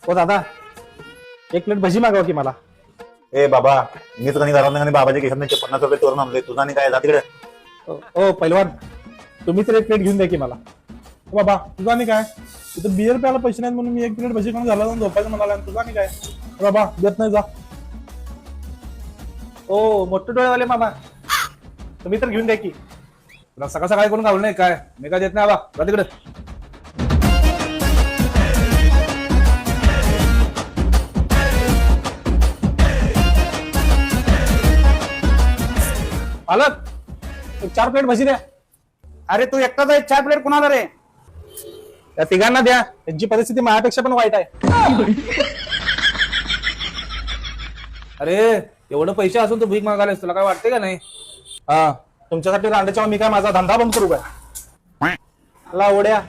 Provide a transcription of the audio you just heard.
हो दादा, एक प्लेट भजी मागवा की मला. ए बाबा, मीच कधी घरात नाही बाबाच्या खिशात 50 रुपये चोरून आणले. तुझा आणि काय जा तिकडे. ओ पैलवान, तुम्ही तर एक प्लेट घेऊन द्या की मला. बाबा तुझा आणि काय, तिथं बियर प्यायला पैसे नाहीत म्हणून मी एक प्लेट भजी खाऊन झाला जाऊन झोपायचं म्हणाला. तुझा आणि काय बाबा, देत नाही जा. ओ मोठे डोळेवाले मामा, तुम्ही तर घेऊन द्या की. तुला सकाळ सकाळी कोण गावलं नाही काय, मी काय देत नाही बा, जा तिकडे. पालक, एक 4 प्लेट भजी द्या. अरे तू एकटाच आहे, 4 प्लेट कुणाला रे? त्या तिघांना द्या, त्यांची परिस्थिती माझ्यापेक्षा पण वाईट आहे. अरे एवढं पैसे असून तू भीक मागायलास, तुला काय वाटते का नाही? हा, तुमच्यासाठी रांडेच्या मी काय माझा धंदा बंद करू काय? ला ओढ्या.